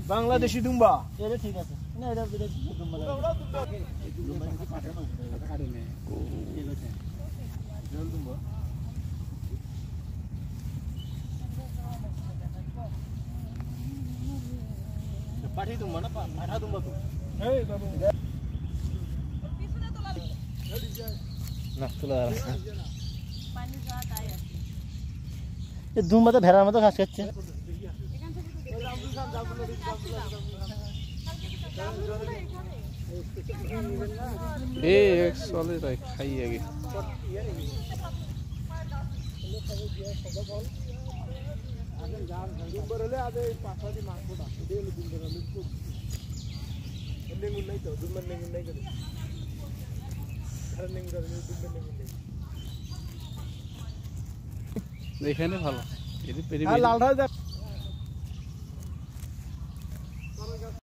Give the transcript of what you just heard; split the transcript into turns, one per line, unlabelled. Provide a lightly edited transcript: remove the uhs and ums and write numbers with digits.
বাংলাদেশি দুম্বা
এটা ঠিক আছে না এটা দুম্বা পাঠি দুম্বা না পাঠা দুম্বা তো এই বাবু পিছনে তো লাগি না তোলা পানি যা তাই আছে এই দুম্বা তো ভেড়ার মতো ঘাস খাচ্ছে
एक साले राय खाइए आगे এখানে ভালো
লাল